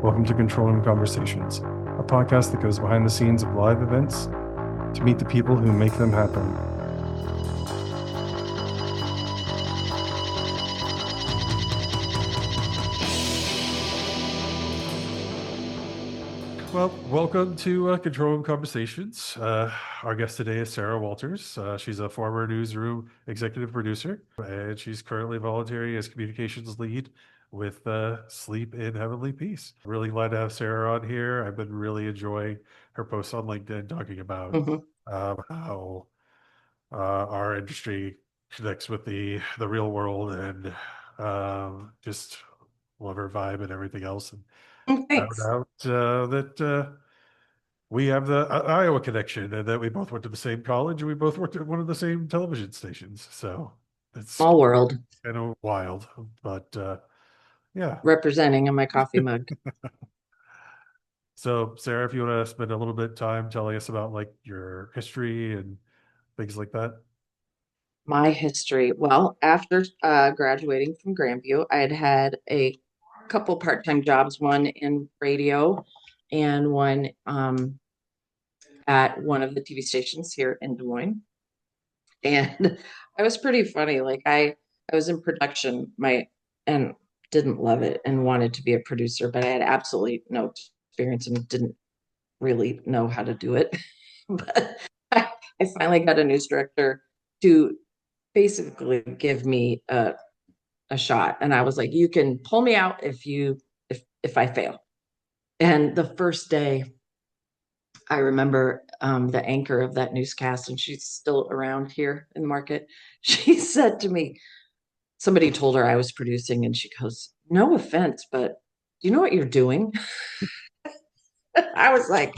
Welcome to Control Room Conversations, a podcast that goes behind the scenes of live events to meet the people who make them happen. Well, welcome to Control Room Conversations. Our guest today is Sarah Walters. She's a former newsroom executive producer, and she's currently volunteering as communications lead with Sleep in Heavenly Peace. Really glad to have Sarah on here. I've been really enjoying her posts on LinkedIn talking about how our industry connects with the real world, and just love her vibe and everything else. And found Thanks. out that we have the Iowa connection, and that we both went to the same college, and we both worked at one of the same television stations. So it's Small world kind of wild, but yeah. representing in my coffee mug. So Sarah, if you want to spend a little bit of time telling us about like your history and things like that. My history. Well, after graduating from Grandview, I had had a couple part-time jobs, one in radio and one at one of the TV stations here in Des Moines. And I was pretty funny. I was in production, and didn't love it and wanted to be a producer, but I had absolutely no experience and didn't really know how to do it. But I finally got a news director to basically give me a shot. And I was like, you can pull me out if I fail. And the first day, I remember the anchor of that newscast, and she's still around here in the market. She said to me, somebody told her I was producing, and she goes, no offense, but do you know what you're doing? I was like,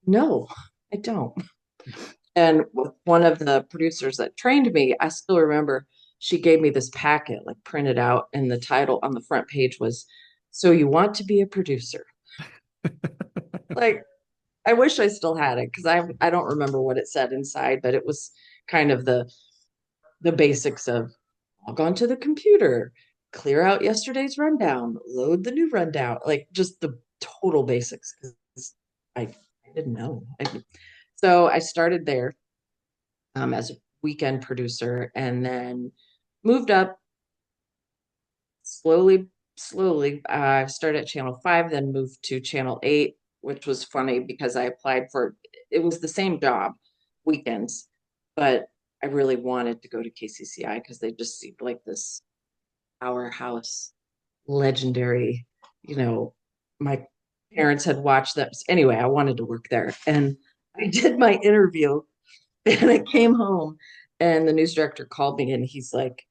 no, I don't. And with one of the producers that trained me, I still remember she gave me this packet, like printed out, and the title on the front page was, So You Want to Be a Producer? Like, I wish I still had it because I don't remember what it said inside, but it was kind of the basics of log onto the computer, clear out yesterday's rundown, load the new rundown, like just the total basics because I didn't know. So I started there as a weekend producer, and then moved up slowly. I started at Channel 5, then moved to Channel 8, which was funny because I applied for it was the same job, weekends, but I really wanted to go to KCCI because they just seemed like this powerhouse, legendary, you know, my parents had watched them. Anyway, I wanted to work there. And I did my interview and I came home and the news director called me and he's like,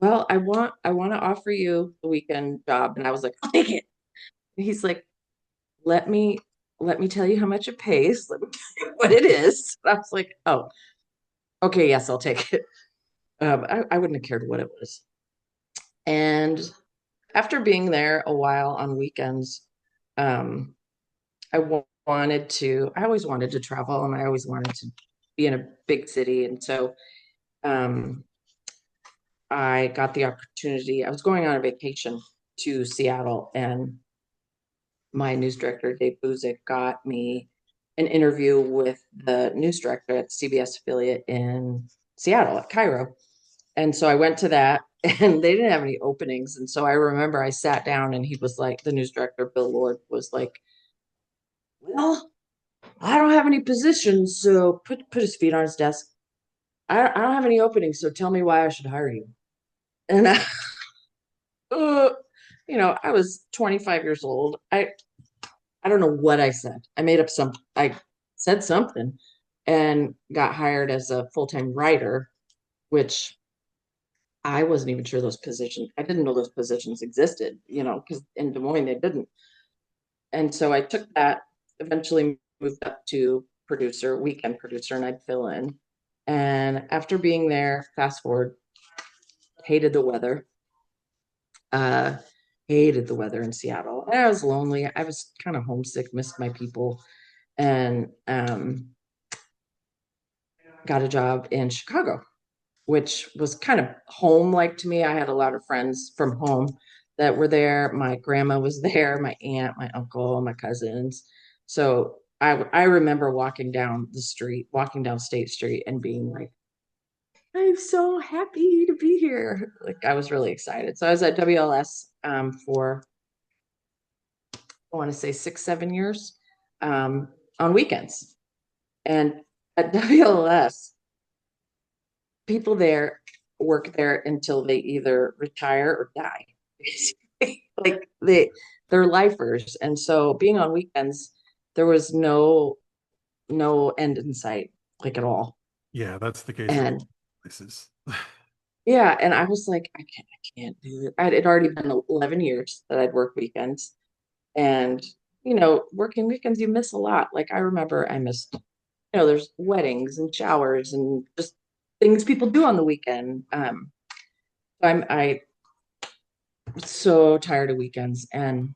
well, I want to offer you the weekend job. And I was like, I'll take it. And he's like, let me let me tell you how much it pays. Let me tell you what it is. And I was like, oh, okay, yes, I'll take it. I wouldn't have cared what it was. And after being there a while on weekends, um, I always wanted to travel and I always wanted to be in a big city. And so um, I got the opportunity. I was going on a vacation to Seattle, and my news director, Dave Buzik, got me an interview with the news director at CBS affiliate in Seattle at Cairo. And so I went to that, and they didn't have any openings. And so I remember I sat down, and he was like, the news director, Bill Lord, was like, well, I don't have any positions. So put his feet on his desk. I don't have any openings. So tell me why I should hire you. And uh, I was 25 years old. I don't know what I said. I said something and got hired as a full-time writer, which I wasn't even sure I didn't know those positions existed, because in Des Moines they didn't. And so I took that, eventually moved up to weekend producer, and I'd fill in. And after being there, fast forward, hated the weather. Uh, hated the weather in Seattle. And I was lonely. I was kind of homesick, missed my people, and got a job in Chicago, which was kind of home like to me. I had a lot of friends from home that were there. My grandma was there, my aunt, my uncle, my cousins. So I remember walking down State Street and being like, I'm so happy to be here. Like I was really excited. So I was at WLS for I want to say 6, 7 years on weekends. And at WLS, people there work there until they either retire or die. Like they're lifers. And so being on weekends, there was no end in sight, like at all. Yeah, that's the case at And places. yeah, and I was like, I can't do it. It had already been 11 years that I'd worked weekends. And, working weekends, you miss a lot. Like I remember I missed, there's weddings and showers and just things people do on the weekend. I was so tired of weekends. And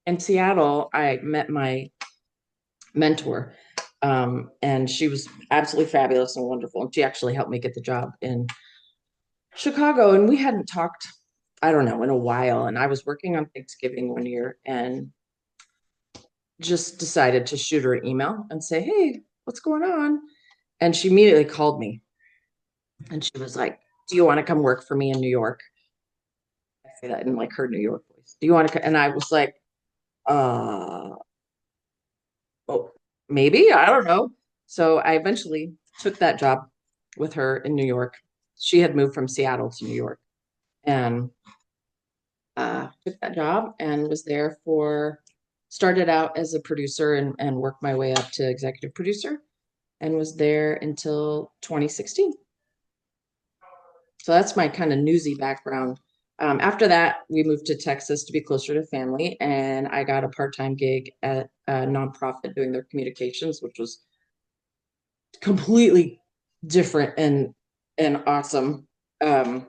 in Seattle, I met my mentor. And she was absolutely fabulous and wonderful. And she actually helped me get the job in Chicago. And we hadn't talked, I don't know, in a while. And I was working on Thanksgiving one year and just decided to shoot her an email and say, hey, what's going on? And she immediately called me and she was like, do you want to come work for me in New York? I say that in like her New York voice. Do you want to? And I was like, uh, oh, maybe, I don't know. So I eventually took that job with her in New York. She had moved from Seattle to New York and took that job and was there started out as a producer and worked my way up to executive producer and was there until 2016. So that's my kind of newsy background. After that, we moved to Texas to be closer to family, and I got a part-time gig at a nonprofit doing their communications, which was completely different and awesome. Um,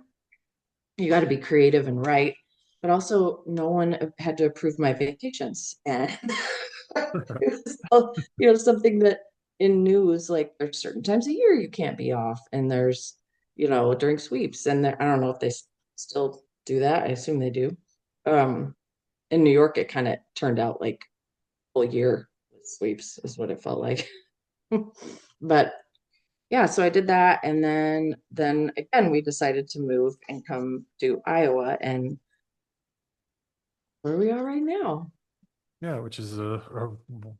you got to be creative and write, but also no one had to approve my vacations, and it was something that in news, like there's certain times a year you can't be off, and there's during sweeps, and I don't know if they still do that. I assume they do. Um, in New York, it kind of turned out like full year with sweeps is what it felt like. But yeah, so I did that, and then again we decided to move and come to Iowa, and where we are right now. Yeah, which is a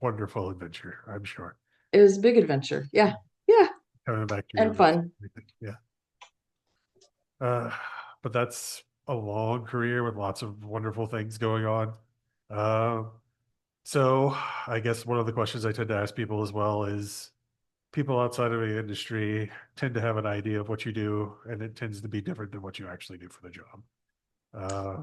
wonderful adventure, I'm sure. It was a big adventure. Yeah, yeah, Coming back to your and roots. fun. Yeah. Uh, but that's a long career with lots of wonderful things going on. Uh, so I guess one of the questions I tend to ask people as well is people outside of the industry tend to have an idea of what you do, and it tends to be different than what you actually do for the job. Uh,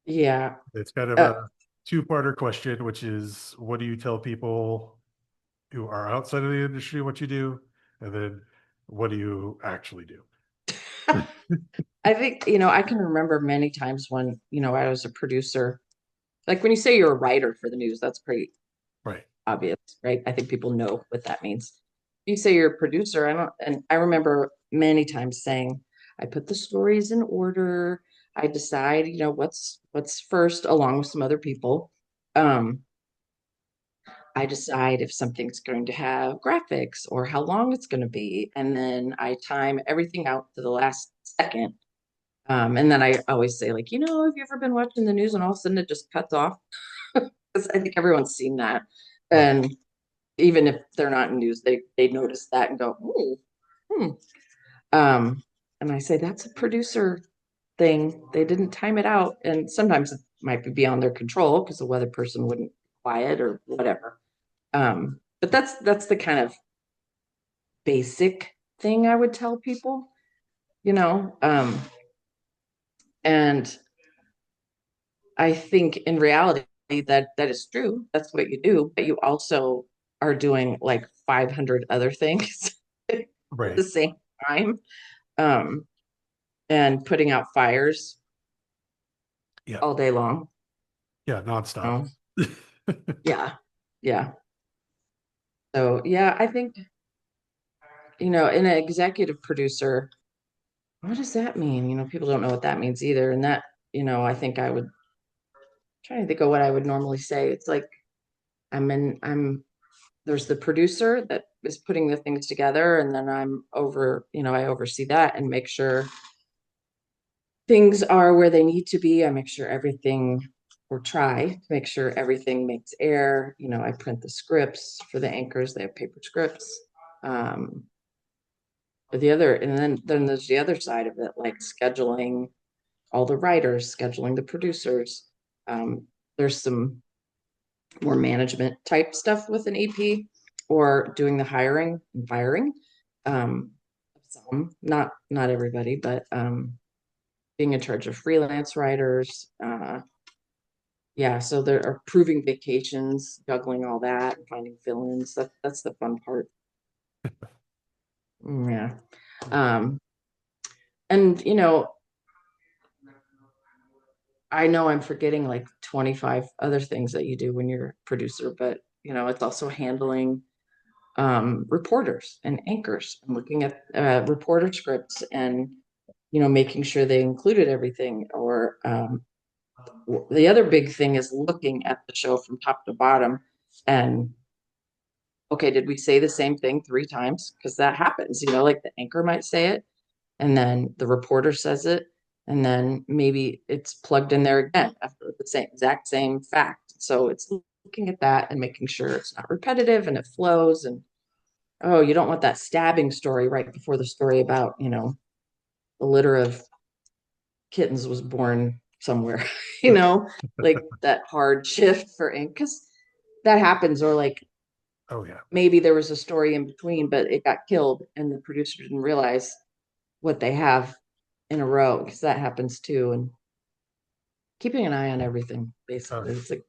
Yeah. it's kind of Uh, a two-parter question, which is what do you tell people who are outside of the industry what you do? And then what do you actually do? I think, I can remember many times when, I was a producer. Like when you say you're a writer for the news, that's pretty Right. obvious, right? I think people know what that means. If you say you're a producer, and I remember many times saying, I put the stories in order. I decide, what's first along with some other people. Um, I decide if something's going to have graphics or how long it's going to be. And then I time everything out to the last second. And then I always say, like, have you ever been watching the news and all of a sudden it just cuts off? Because I think everyone's seen that. Right. And even if they're not in news, they notice that and go, oh, hmm. Um, and I say that's a producer thing. They didn't time it out, and sometimes it might be beyond their control because the weather person wouldn't be quiet or whatever. But that's the kind of basic thing I would tell people, you know. And I think in reality that is true. That's what you do, but you also are doing like 500 other things at the Right. same time, um, and putting out fires Yeah. all day long. Yeah. Nonstop. Oh, yeah, yeah. So yeah, I think an executive producer. what does that mean? People don't know what that means either. And that, I think I would try to think of what I would normally say. It's like there's the producer that is putting the things together, and then I oversee that and make sure things are where they need to be. I make sure everything, or try to make sure everything makes air. I print the scripts for the anchors, they have paper scripts. Um, and then there's the other side of it, like scheduling all the writers, scheduling the producers. There's some more management type stuff with an EP, or doing the hiring and firing. Some, not everybody, but being in charge of freelance writers. Yeah, so there are approving vacations, juggling all that, finding fill-ins. That's the fun part. Yeah. Um, and I know I'm forgetting like 25 other things that you do when you're a producer, but it's also handling reporters and anchors and looking at reporter scripts, and making sure they included everything. Or the other big thing is looking at the show from top to bottom, and okay, did we say the same thing 3 times? Because that happens, like the anchor might say it, and then the reporter says it, and then maybe it's plugged in there again after the same exact same fact. So it's looking at that and making sure it's not repetitive and it flows. And oh, you don't want that stabbing story right before the story about, the litter of kittens was born somewhere, like that hard shift for ink, because that happens. Or like Oh yeah. maybe there was a story in between, but it got killed and the producer didn't realize what they have in a row, because that happens too. And keeping an eye on everything, Oh basically. yeah. It's like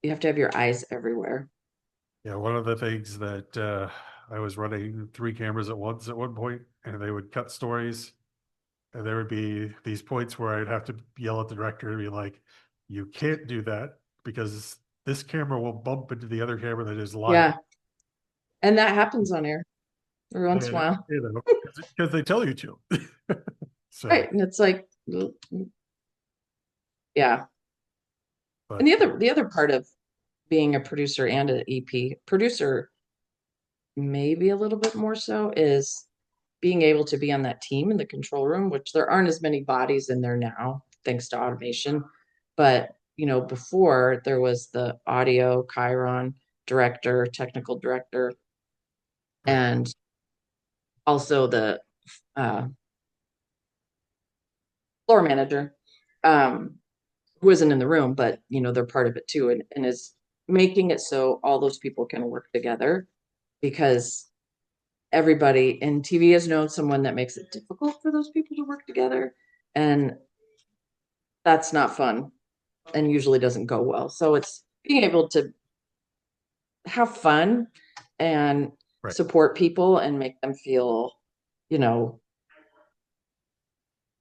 you have to have your eyes everywhere. Yeah, one of the things that I was running 3 cameras at once at one point, and they would cut stories, and there would be these points where I'd have to yell at the director and be like, "You can't do that because this camera will bump into the other camera that is live." Yeah. And that happens on air every once in a And while. because they tell you to. So, Right. And it's like, yeah. And but the other part of being a producer and an EP producer, maybe a little bit more so, is being able to be on that team in the control room, which there aren't as many bodies in there now, thanks to automation. But, before there was the audio, Chiron, director, technical director, right, and also the uh, floor manager, who isn't in the room, but, they're part of it too, and is making it so all those people can work together, because everybody in TV has known someone that makes it difficult for those people to work together. And that's not fun and usually doesn't go well. So it's being able to have fun and right. support people and make them feel, you know,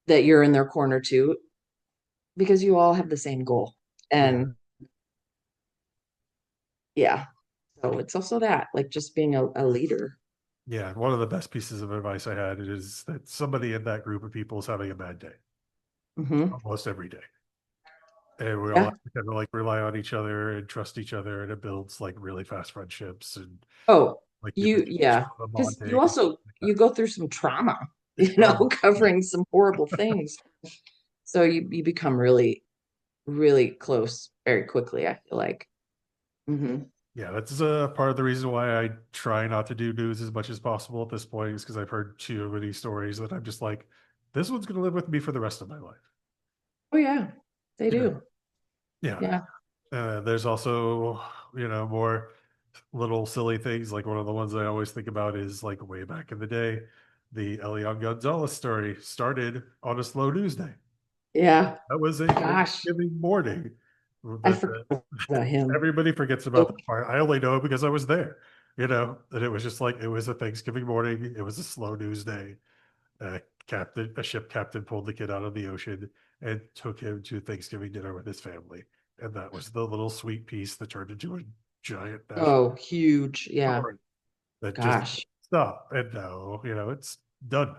that you're in their corner too, because you all have the same goal. Yeah. And yeah, so it's also that, like, just being a leader. Yeah. One of the best pieces of advice I had is that somebody in that group of people is having a bad day Hmm. almost every day. And we all Yeah. have to kind of like rely on each other and trust each other, and it builds like really fast friendships. And Oh, like you mentioned, yeah, the because bonding you and also like that. you go through some trauma, Oh, yeah. covering some horrible things. So you become really, really close very quickly, I feel like. Hmm. Yeah, that's part of the reason why I try not to do news as much as possible at this point, is because I've heard too many stories that I'm just like, this one's going to live with me for the rest of my life. Oh yeah, they You know, do. yeah. Yeah. There's also, more little silly things. Like one of the ones I always think about is like way back in the day, the Elian Gonzalez story started on a slow news day. Yeah. That was a Gosh, Thanksgiving morning. I That forgot about him. everybody forgets about So, that part. I only know it because I was there, and it was just like it was a Thanksgiving morning. It was a slow news day. A ship captain pulled the kid out of the ocean and took him to Thanksgiving dinner with his family, and that was the little sweet piece that turned into a giant national oh, huge. Yeah. story that just Gosh. stop. And no, it's done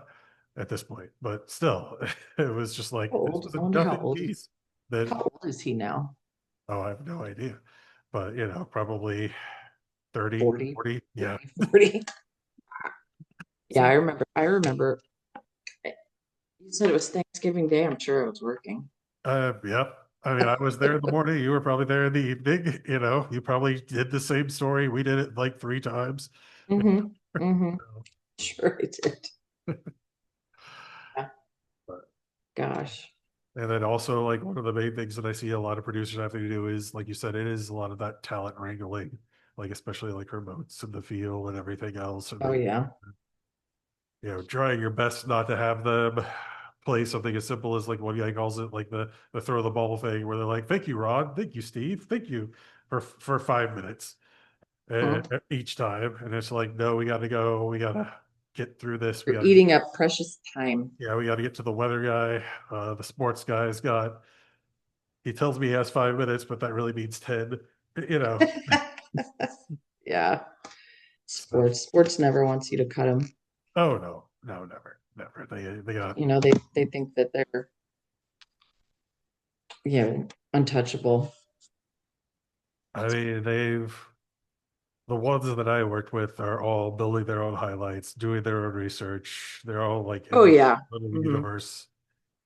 at this point. But still, it was just How like this old? was I a wonder nothing piece that, how old is he now? oh, I have no idea. But probably 30, 40, 40. Yeah. 30, 40. Yeah, So I remember you said it was Thanksgiving Day. I'm sure I was working. yep. I mean, I was there in the morning. You were probably there in the evening. You probably did the same story. We did it like three times. Mm-hmm. Mm-hmm. Sure I did. Yeah. But Gosh. And then also, like, one of the main things that I see a lot of producers having to do is, like you said, it is a lot of that talent wrangling, like especially like remotes and the feel and everything else, and Oh yeah. trying your best not to have them play something as simple as like one guy calls it like the throw the ball thing, where they're like, "Thank you, Ron. Thank you, Steve. Thank you for 5 minutes Mhm. each time," and it's like, no, we got to go. We got to get through this. We You're got to eating up precious time. yeah, we got to get to the weather guy. The sports guy's got He tells me he has 5 minutes, but that really means 10, you know. Yeah. So, Sports never wants you to cut them. oh no, no, never, never. They got, They think that they're, untouchable. I mean, the ones that I worked with are all building their own highlights, doing their own research. They're all like in Oh the yeah. little Hmm. universe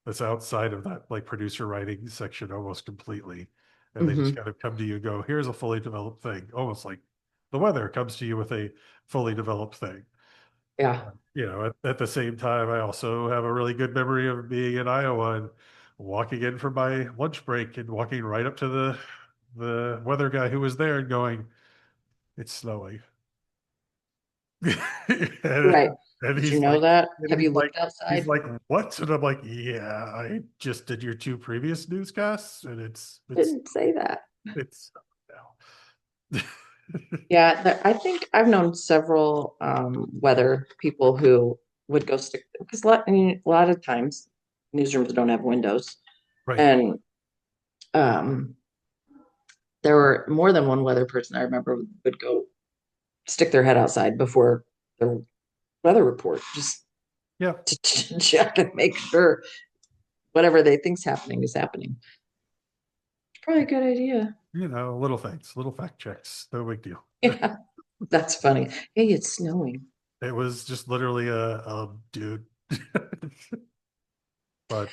that's outside of that like producer writing section almost completely. And they just Hmm. kind of come to you and go, here's a fully developed thing, almost like the weather comes to you with a fully developed thing. Yeah. At the same time, I also have a really good memory of being in Iowa and walking in from my lunch break and walking right up to the weather guy who was there and going, "It's snowing," and, Right. and Did you he's know like, that? and Have you looked he's outside? like, "What?" And I'm like, "Yeah, I just did your two previous newscasts, and Didn't say that. it's now." Yeah, I think I've known several weather people who would go stick because a lot of times newsrooms don't have windows, Right. and um, there were more than one weather person I remember would go stick their head outside before the weather report just Yeah. to check and make sure whatever they think's happening is happening. Probably a good idea. Little things, little fact checks, no big deal. Yeah, that's funny. Hey, it's snowing. It was just literally a dude. But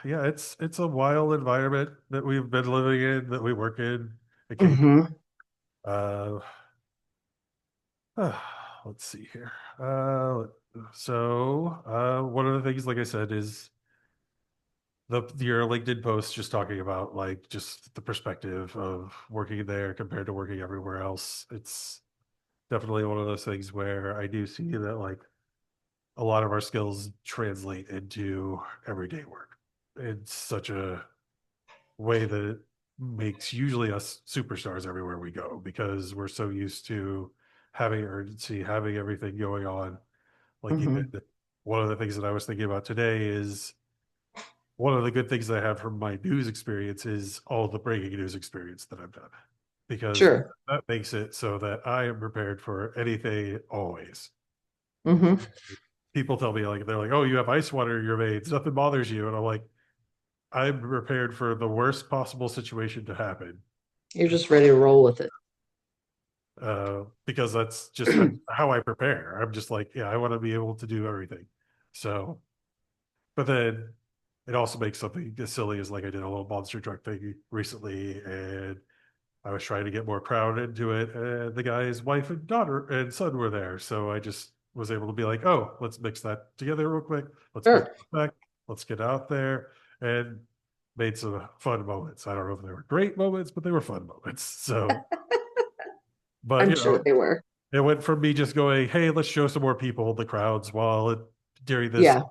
yeah, it's a wild environment that we've been living in, that we work in occasionally. Hmm. Uh, uh, let's see here. One of the things, like I said, is your LinkedIn post just talking about like just the perspective of working there compared to working everywhere else. It's definitely one of those things where I do see that like a lot of our skills translate into everyday work. It's such a way that it makes usually us superstars everywhere we go, because we're so used to having urgency, having everything going on. Like even Hmm. one of the things that I was thinking about today is one of the good things that I have from my news experience is all the breaking news experience that I've done, because Sure. that makes it so that I am prepared for anything always. Hmm. People tell me like they're like, "Oh, you have ice water in your veins, nothing bothers you," and I'm like, I'm prepared for the worst possible situation to happen, You're just ready to roll with it. because that's just how I prepare. I'm just like, yeah, I want to be able to do everything. So, but then it also makes something as silly as like I did a little monster truck thing recently, and I was trying to get more crowd into it, and the guy's wife and daughter and son were there. So I just was able to be like, oh, let's mix that together real quick. Let's bring Sure. it back. Let's get out there and made some fun moments. I don't know if they were great moments, but they were fun moments. So, but I'm sure they were. it went from me just going, hey, let's show some more people the crowds during this Yeah.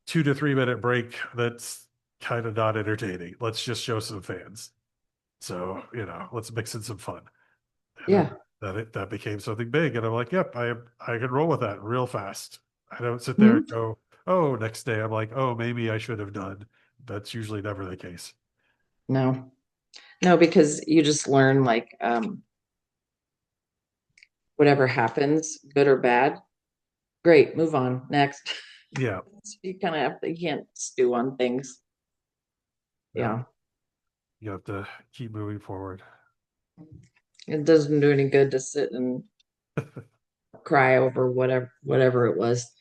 2 to 3 minute break that's kind of not entertaining. Let's just show some fans. So, let's mix in some fun. And then Yeah. that became something big. And I'm like, yep, I can roll with that real fast. I don't sit there and Mhm. go, oh, next day I'm like, oh, maybe I should have done. That's usually never the case. No. No, because you just learn like whatever happens, good or bad, great, move on, next. Yeah. You kind of have to, you can't stew on things. No, Yeah. you have to keep moving forward. It doesn't do any good to sit and cry over whatever it was.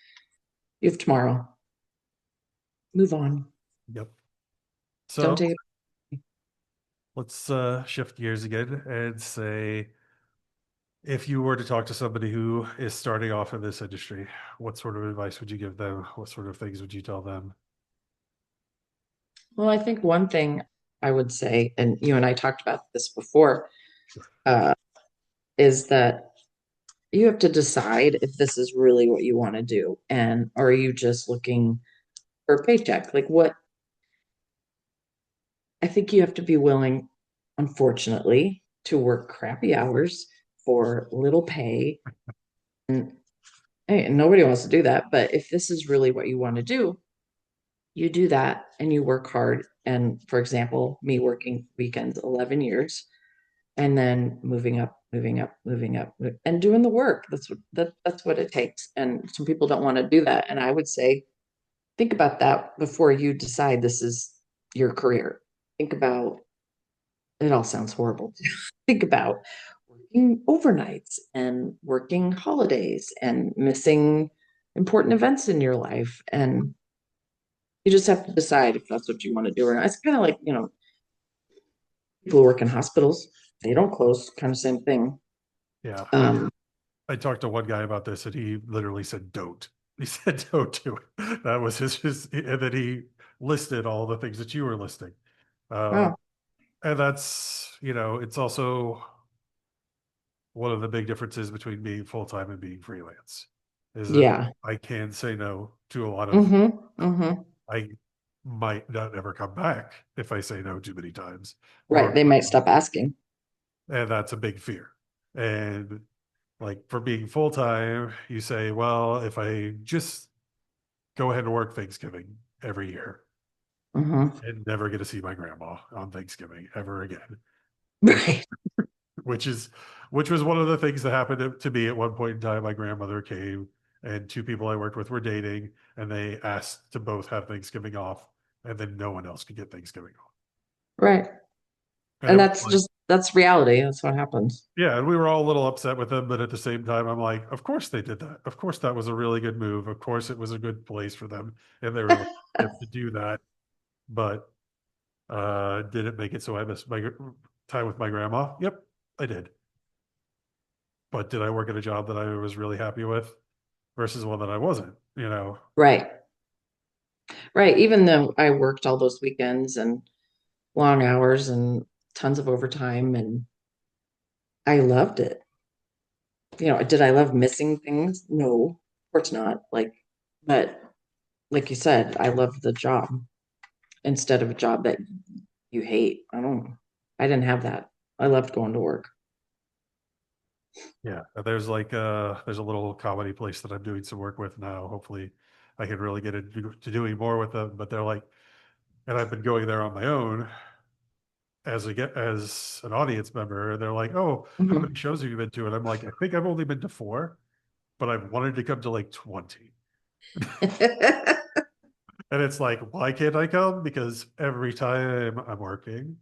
You have tomorrow. Move on. Yep. Don't So take let's shift gears again and say, if you were to talk to somebody who is starting off in this industry, what sort of advice would you give them? What sort of things would you tell them? Well, I think one thing I would say, and you and I talked about this before, uh, is that you have to decide if this is really what you want to do. And are you just looking for a paycheck? Like what I think you have to be willing, unfortunately, to work crappy hours for little pay. And hey, nobody wants to do that. But if this is really what you want to do, you do that and you work hard. And for example, me working weekends 11 years and then moving up, moving up, moving up, and doing the work. That's what it takes. And some people don't want to do that. And I would say, think about that before you decide this is your career. Think about it. All sounds horrible. Think about working overnights and working holidays and missing important events in your life. And you just have to decide if that's what you want to do or not. It's kind of like, people who work in hospitals, they don't close, kind of same thing. Yeah. Um, I talked to one guy about this and he literally said, don't. He said, don't do it. That was and then he listed all the things that you were listing. oh, And that's, it's also one of the big differences between being full time and being freelance is that yeah. I can say no to a lot of, Mm-hmm. Mm-hmm. I might not ever come back if I say no too many times, Right. or, They might stop asking. and that's a big fear. And like for being full time, you say, well, if I just go ahead and work Thanksgiving every year Mm-hmm. and never get to see my grandma on Thanksgiving ever again, which Right. which is which was one of the things that happened to me at one point in time. My grandmother came and two people I worked with were dating and they asked to both have Thanksgiving off and then no one else could get Thanksgiving off. Right. And And it was that's like, just, that's reality. That's what happens. yeah, and we were all a little upset with them, but at the same time, I'm like, of course they did that. Of course that was a really good move. Of course it was a good place for them in their relationship to do that. But did it make it so I missed my time with my grandma? Yep, I did. But did I work at a job that I was really happy with versus one that I wasn't? Right. Right. Even though I worked all those weekends and long hours and tons of overtime and I loved it. Did I love missing things? No, of course not. But like you said, I loved the job instead of a job that you hate. I didn't have that. I loved going to work. Yeah, there's a little comedy place that I'm doing some work with now. Hopefully, I can really get into to doing more with them. But they're like, and I've been going there on my own as an audience member. And they're like, "Oh, how Mhm. many shows have you been to?" And I'm like, "I think I've only been to four, but I've wanted to come to like 20." And it's like, why can't I come? Because every time I'm working,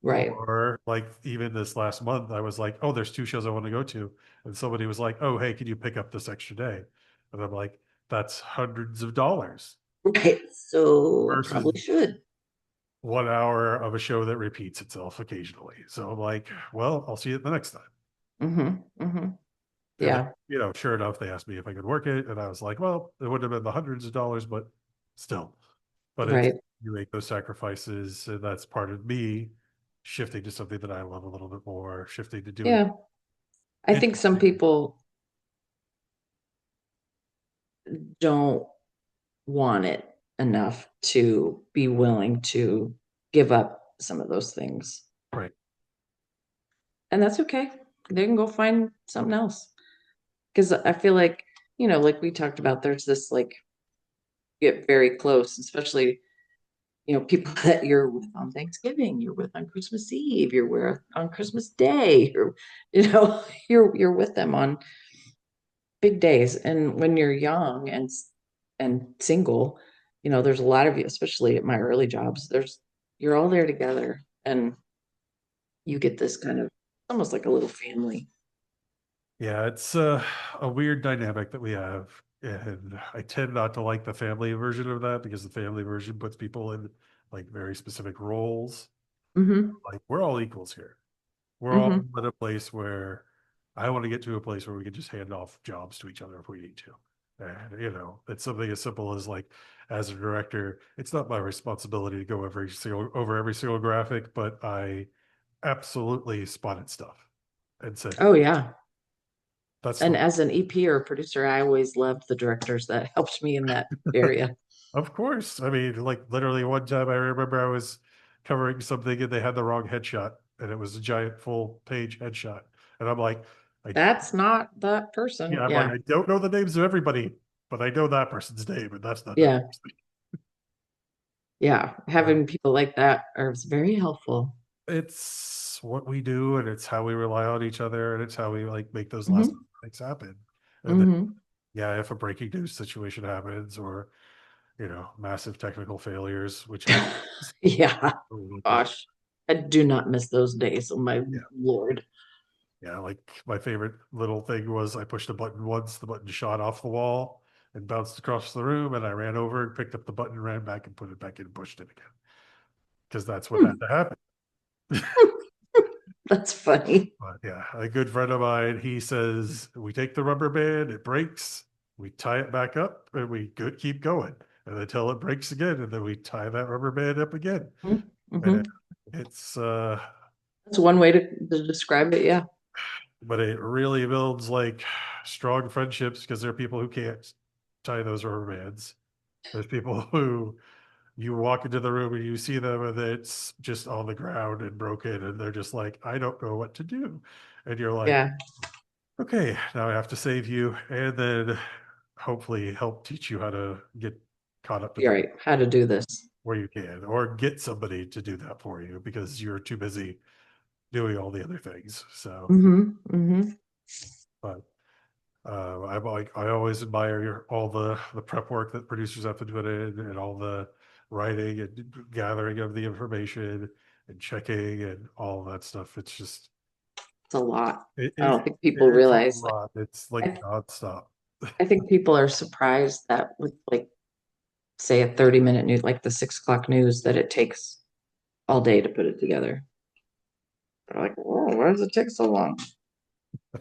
Right. or like even this last month, I was like, oh, there's two shows I want to go to. And somebody was like, oh, hey, can you pick up this extra day? And I'm like, that's hundreds of dollars Right. So I versus probably should. 1 hour of a show that repeats itself occasionally. So I'm like, well, I'll see it the next time. Hmm. Hmm. And then, Yeah. sure enough, they asked me if I could work it. And I was like, well, it wouldn't have been the hundreds of dollars, but still. But it's, Right. you make those sacrifices, and that's part of me shifting to something that I love a little bit more, shifting to doing Yeah. I think some interesting. people don't want it enough to be willing to give up some of those things. Right. And that's okay. They can go find something else. Because I feel like, like we talked about, there's this like get very close, especially, people that you're with on Thanksgiving, you're with on Christmas Eve, you're with on Christmas Day, or you're with them on big days. And when you're young and single, there's a lot of you, especially at my early jobs, you're all there together and you get this kind of almost like a little family. Yeah, it's a weird dynamic that we have. And I tend not to like the family version of that because the family version puts people in like very specific roles. Hmm. Like we're all equals here. We're all Hmm. at a place where I want to get to a place where we can just hand off jobs to each other if we need to. And, it's something as simple as like, as a director, it's not my responsibility to go over every single graphic, but I absolutely spotted stuff and said, Oh yeah. that's And the, as an EP or producer, I always loved the directors that helped me in that area. of course. I mean, like literally one time I remember I was covering something and they had the wrong headshot and it was a giant full page headshot. And I'm like, I That's not that Yeah, person. I'm like, Yeah. I don't know the names of everybody, but I know that person's name, and that's not that Yeah. person. Yeah. But Having people like that are very helpful. it's what we do, and it's how we rely on each other, and it's how we like make those last Hmm. things happen. And then, Hmm. yeah, if a breaking news situation happens, or massive technical failures, which happens, Yeah. but Gosh. I do not miss those days. Oh my yeah, Lord. yeah. Like my favorite little thing was I pushed a button once, the button shot off the wall and bounced across the room, and I ran over and picked up the button, ran back and put it back in and pushed it again because that's what had Hmm. to happen. That's funny. But yeah, a good friend of mine, he says we take the rubber band, it breaks, we tie it back up, and we keep going, and until it breaks again, and then we tie that rubber band up again. And Hmm. it's That's one way to describe it. Yeah. but it really builds like strong friendships because there are people who can't tie those rubber bands. There's people who you walk into the room and you see them and it's just on the ground and broken, and they're just like, I don't know what to do. And you're like, Yeah. okay, now I have to save you and then hopefully help teach you how to get caught up to You're the right. How to do this. where you can, or get somebody to do that for you because you're too busy doing all the other things. So, Hmm. Hmm. but I'm like, I always admire all the prep work that producers have to put in and all the writing and gathering of the information and checking and all of that stuff. It's just, It's a lot. it, I it, don't think people it's a realize. lot. It's like I, nonstop. I think people are surprised that with like say a 30-minute news, like the 6 o'clock news, that it takes all day to put it together. They're like, whoa, why does it take so long?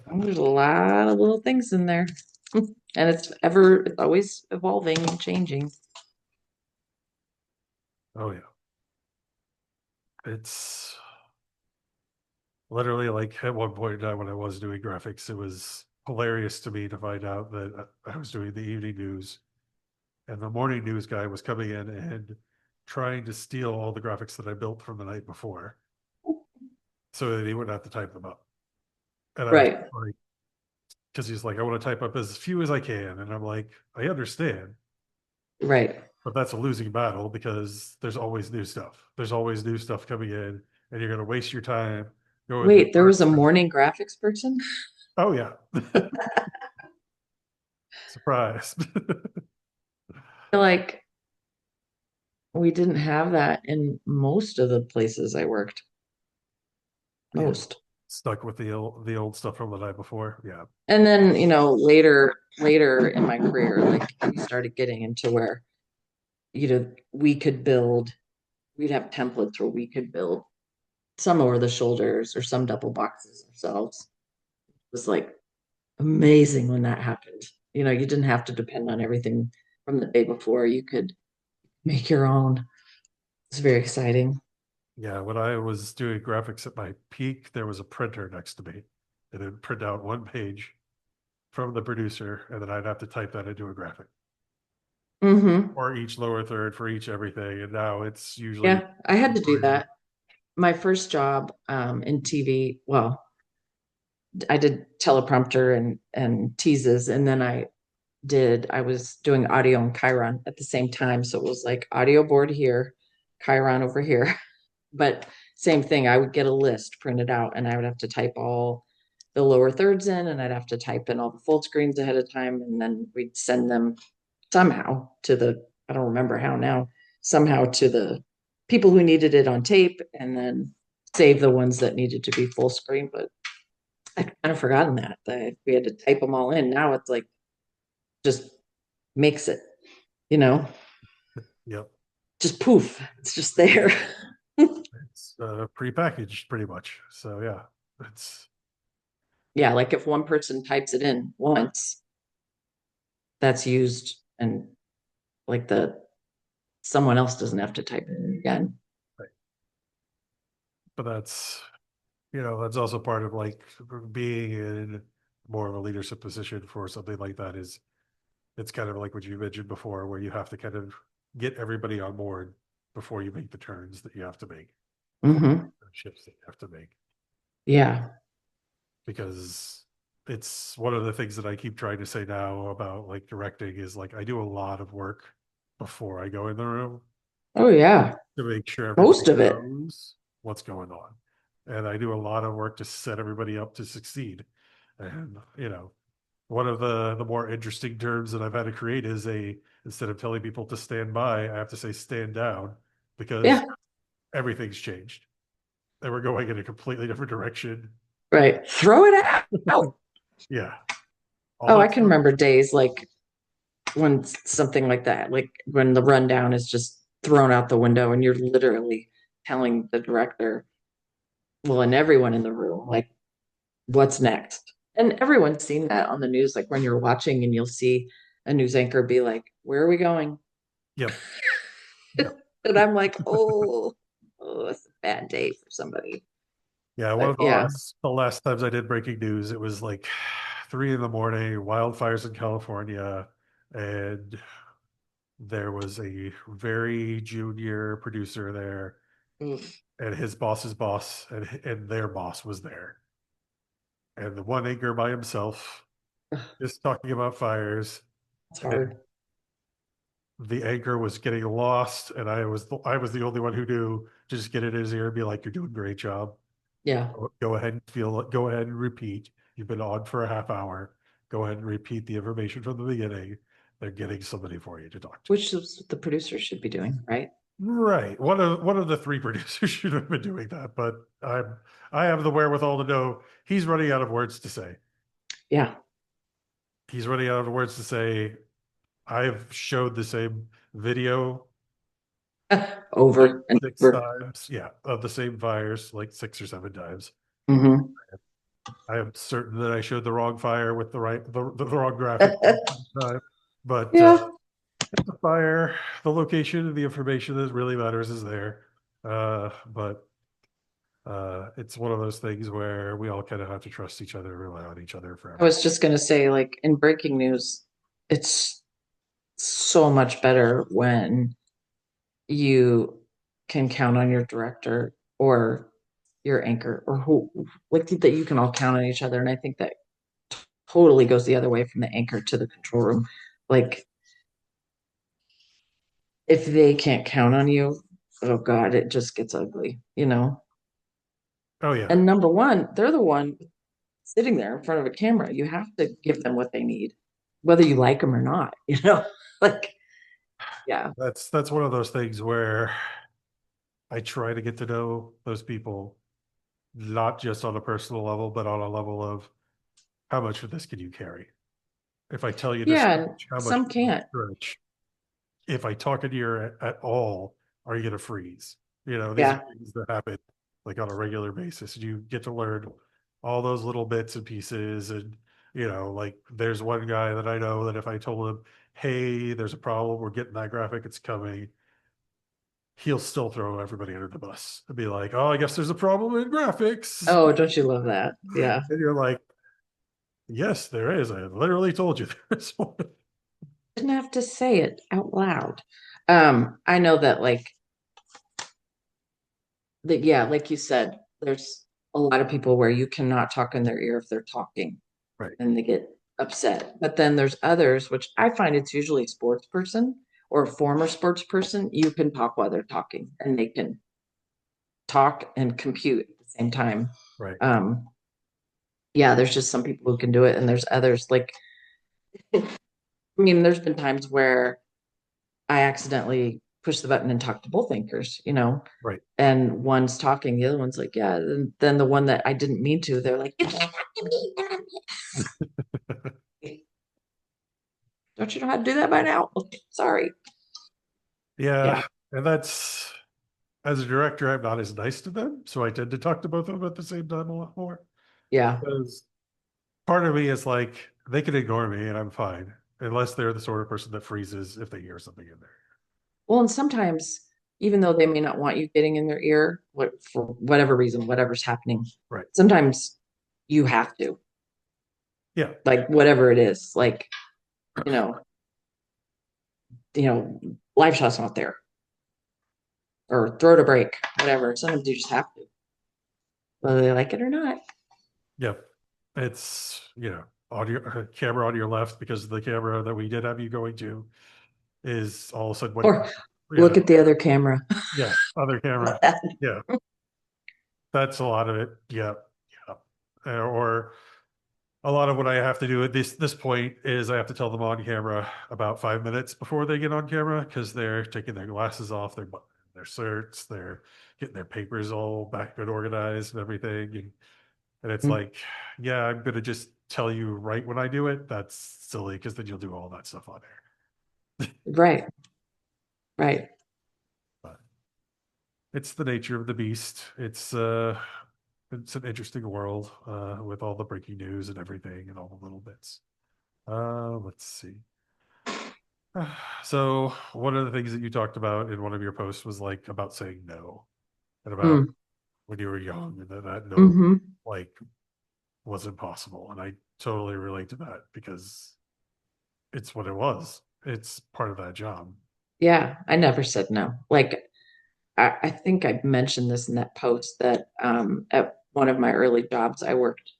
Well, there's a lot of little things in there. And it's always evolving and changing. Oh yeah. It's literally like at one point in time when I was doing graphics, it was hilarious to me to find out that I was doing the evening news and the morning news guy was coming in and trying to steal all the graphics that I built from the night before so that he wouldn't have to type them up. And I was Right, like, because he's like, I want to type up as few as I can. And I'm like, I understand, right. but that's a losing battle because there's always new stuff. There's always new stuff coming in, and you're going to waste your time going through Wait, there was a parts. morning graphics person? Oh, yeah. Surprise. I feel like we didn't have that in most of the places I worked. Yeah. Most. Stuck with the old stuff from the night before. Yeah. And then, later in my career, like we started getting into where, we could build, we'd have templates where we could build some over the shoulders or some double boxes ourselves. It was like amazing when that happened. You didn't have to depend on everything from the day before. You could make your own. It's very exciting. Yeah. When I was doing graphics at my peak, there was a printer next to me. And it would print out one page from the producer, and then I'd have to type that into a graphic Hmm. for each lower third, for each everything. And now it's usually Yeah, I had to do that. My first job in TV, well, I did teleprompter and teases, and then I was doing audio and Chiron at the same time. So it was like audio board here, Chiron over here. But same thing, I would get a list printed out and I would have to type all the lower thirds in and I'd have to type in all the full screens ahead of time. And then we'd send them somehow to the, I don't remember how now, somehow to the people who needed it on tape and then save the ones that needed to be full screen. But I'd kind of forgotten that we had to type them all in. Now it's like just makes it, you know, Yep. just poof, it's just there. It's prepackaged pretty much. So yeah, it's Yeah, like if one person types it in once, that's used and like the someone else doesn't have to type it in again. right. But that's, that's also part of like being in more of a leadership position for something like that is it's kind of like what you mentioned before, where you have to kind of get everybody on board before you make the turns that you have to make, before Hmm. the shifts that you have to make. Yeah. Because it's one of the things that I keep trying to say now about like directing is like I do a lot of work before I go in the room Oh yeah. to make sure Most everybody of it. knows what's going on. And I do a lot of work to set everybody up to succeed. And, one of the more interesting terms that I've had to create is instead of telling people to stand by, I have to say stand down because Yeah. everything's changed. And we're going in a completely different direction. Right. Throw it out. Yeah. All Oh, I that can stuff. remember days like when something like that, like when the rundown is just thrown out the window and you're literally telling the director, well, and everyone in the room, like, what's next? And everyone's seen that on the news, like when you're watching and you'll see a news anchor be like, where are we going? Yep. Yep. And I'm like, oh, it's a bad day for somebody. Yeah, one But of yeah, the last times I did breaking news, it was like 3 in the morning, wildfires in California, and there was a very junior producer there, mm, and his boss's boss and their boss was there. And the one anchor by himself, just talking about fires, it's and hard. the anchor was getting lost, and I was the only one who knew to just get in his ear and be like, "You're doing a great job. Yeah. Go ahead and repeat. You've been on for a half hour. Go ahead and repeat the information from the beginning. They're getting somebody for you to talk to." Which is what the producer should be doing, right? Right. One of the three producers should have been doing that, but I have the wherewithal to know he's running out of words to say. Yeah. He's running out of words to say. I've showed the same video like Over and six over. times, yeah, of the same fires like 6 or 7 times. Hmm. I am certain that I showed the wrong fire with the wrong graphic the time, but Yeah. the fire, the location, and the information that really matters is there. But it's one of those things where we all kind of have to trust each other, rely on each other for I everything. was just going to say, like in breaking news, it's so much better when you can count on your director or your anchor or who, like that you can all count on each other. And I think that totally goes the other way from the anchor to the control room. Like if they can't count on you, oh God, it just gets ugly, you know? Oh yeah, And number one, they're the one sitting there in front of a camera. You have to give them what they need, whether you like them or not, you know? Like, yeah. that's one of those things where I try to get to know those people, not just on a personal level, but on a level of how much of this can you carry? If I tell you to Yeah. And stretch, how much some can you can't. stretch? If I talk into your at all, are you going to freeze? These are Yeah. things that happen like on a regular basis. And you get to learn all those little bits and pieces. And, like there's one guy that I know that if I told him, hey, there's a problem, we're getting that graphic, it's coming, he'll still throw everybody under the bus and be like, oh, I guess there's a problem in graphics. Oh, don't you love that? Yeah. And you're like, yes, there is. I literally told you there's one. Didn't have to say it out loud. I know that that yeah, like you said, there's a lot of people where you cannot talk in their ear if they're talking Right. and they get upset. But then there's others, which I find it's usually a sports person or a former sports person, you can talk while they're talking and they can talk and compute at the same time. Right. Um, yeah, there's just some people who can do it, and there's others like, I mean, there's been times where I accidentally push the button and talk to both anchors, Right. and one's talking, the other one's like, yeah. And then the one that I didn't mean to, they're like, you can't talk to me. Don't you know how to do that by now? Sorry. Yeah. Yeah. And that's, as a director, I'm not as nice to them. So I tend to talk to both of them at the same time a lot more. Yeah. Because part of me is like, they can ignore me and I'm fine. Unless they're the sort of person that freezes if they hear something in there. Well, and sometimes, even though they may not want you getting in their ear, for whatever reason, whatever's happening, Right. sometimes you have to, Yeah. like whatever it is, like, you know, you know, live shot's not there or throw to break, whatever. Sometimes you just have to, whether they like it or not. Yeah. It's, audio camera on your left because the camera that we did have you going to is all of a sudden what, Or look at the other camera. yeah, other camera. Yeah. That's a lot of it. Yeah. Yeah. Or a lot of what I have to do at this point is I have to tell them on camera about 5 minutes before they get on camera because they're taking their glasses off, their certs, they're getting their papers all back and organized and everything. And it's like, yeah, I'm gonna just tell you right when I do it. That's silly because then you'll do all that stuff on there. Right, right. But it's the nature of the beast. It's an interesting world with all the breaking news and everything and all the little bits. Let's see. So one of the things that you talked about in one of your posts was like about saying no and about Mm, when you were young and that no hmm. like was impossible. And I totally relate to that because it's what it was. It's part of that job. Yeah, I never said no. Like, I think I mentioned this in that post that at one of my early jobs, I worked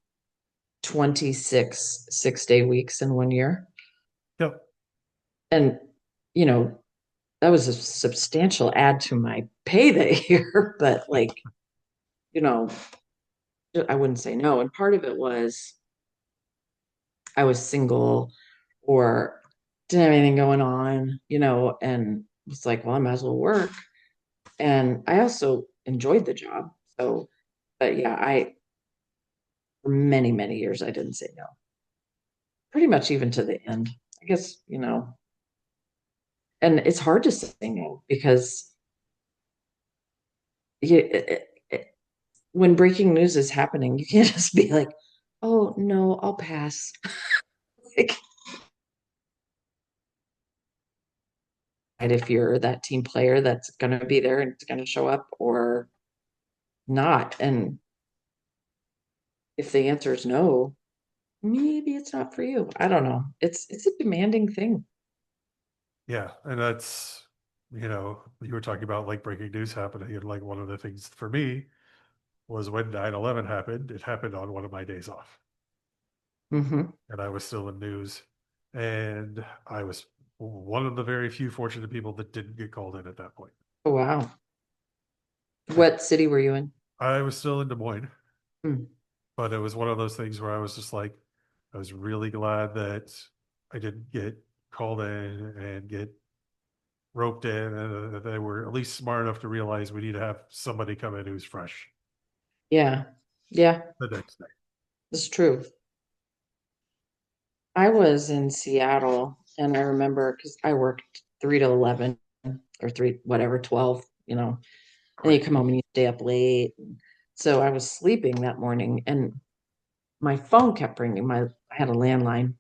26 6-day weeks in 1 year. Yep. And, you know, that was a substantial add to my pay that year, but like, you know, I wouldn't say no. And part of it was I was single or didn't have anything going on, and was like, well, I might as well work. And I also enjoyed the job. So, but yeah, for many, many years, I didn't say no, pretty much even to the end. I guess, and it's hard to say no because when breaking news is happening, you can't just be like, oh, no, I'll pass. Like, and if you're that team player that's going to be there and it's going to show up or not. And if the answer is no, maybe it's not for you. I don't know. It's a demanding thing. Yeah. And that's, you were talking about like breaking news happening. And like one of the things for me was when 9/11 happened, it happened on one of my days off. Hmm. And I was still in news. And I was one of the very few fortunate people that didn't get called in at that point. Oh, wow. And What city were you in? I was still in Des Moines, Hmm. but it was one of those things where I was just like, I was really glad that I didn't get called in and get roped in, and that they were at least smart enough to realize we need to have somebody come in who's fresh Yeah. Yeah, the next day. that's true. I was in Seattle and I remember because I worked 3 to 11 or three, whatever, 12, and Right. you come home and you stay up late. So I was sleeping that morning and my phone kept ringing. I had a landline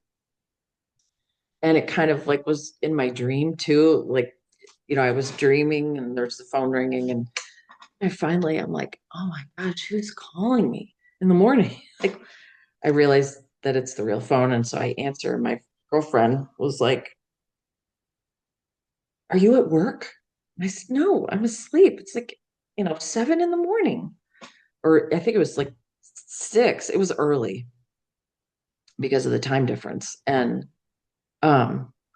and it kind of like was in my dream too. Like, I was dreaming and there's the phone ringing and I'm like, oh my gosh, who's calling me in the morning? Like, I realized that it's the real phone. And so I answer. And my girlfriend was like, are you at work? And I said, no, I'm asleep. It's like, 7 in the morning. Or I think it was like 6. It was early because of the time difference. And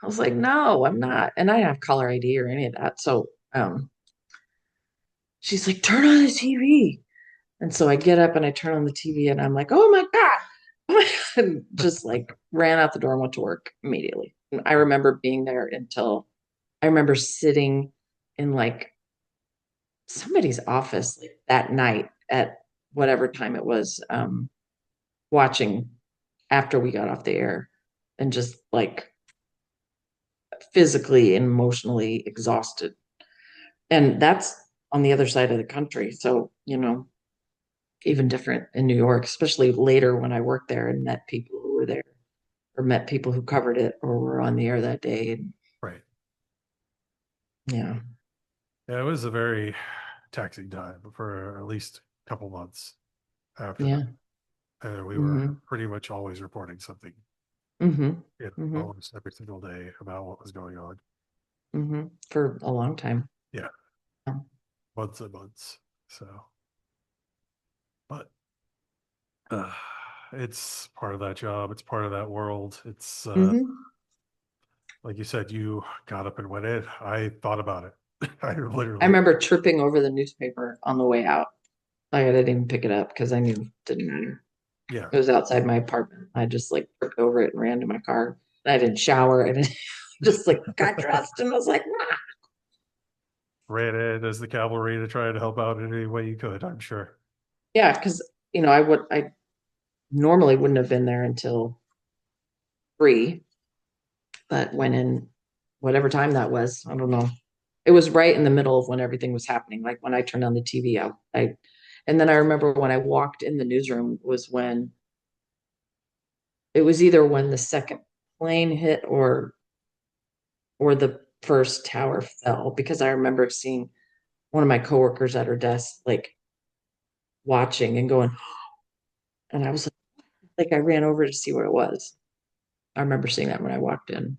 I was like, no, I'm not. And I didn't have caller ID or any of that. So she's like, turn on the TV. And so I get up and I turn on the TV and I'm like, oh my God. And just like ran out the door and went to work immediately. And I remember being there until I remember sitting in like somebody's office like that night at whatever time it was, watching after we got off the air and just like physically and emotionally exhausted. And that's on the other side of the country. So, even different in New York, especially later when I worked there and met people who were there or met people who covered it or were on the air that day. And Right. yeah. Yeah, it was a very taxing time for at least a couple months after that. Yeah. And we were Hmm. pretty much always reporting something Hmm. hmm almost every single day about what was going on. For a long time. Yeah, Yeah. months and months. So, but uh, it's part of that job. It's part of that world. It's Hmm. like you said, you got up and went in. I thought about it. I I literally, remember tripping over the newspaper on the way out. Like I didn't even pick it up because I knew it didn't matter. yeah, It was outside my apartment. I just like tripped over it and ran to my car. I didn't shower. I didn't just like got dressed and was like, "Ah." ran in as the cavalry to try and help out in any way you could, I'm sure. Yeah, because I normally wouldn't have been there until 3, but went in whatever time that was. I don't know. It was right in the middle of when everything was happening. Like when I turned on the TV, and then I remember when I walked in the newsroom was when it was either when the second plane hit or the first tower fell because I remember seeing one of my coworkers at her desk like watching and going, and I was like I ran over to see what it was. I remember seeing that when I walked in.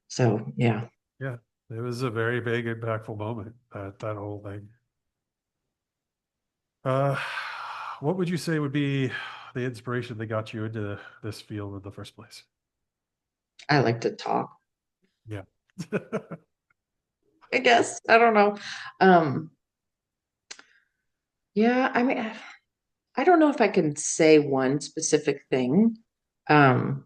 So yeah. Yeah, it was a very big, impactful moment, that whole thing. Uh, what would you say would be the inspiration that got you into this field in the first place? I like to talk, Yeah. I guess. I don't know. Um, yeah, I mean, I don't know if I can say one specific thing. Um,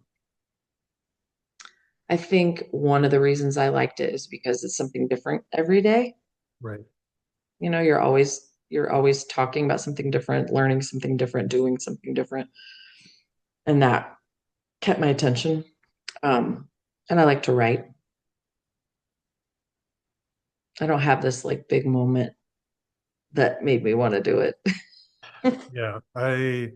I think one of the reasons I liked it is because it's something different every day. Right. You're always talking about something different, learning something different, doing something different, and that kept my attention. Um, and I like to write. I don't have this like big moment that made me want to do it. Yeah. I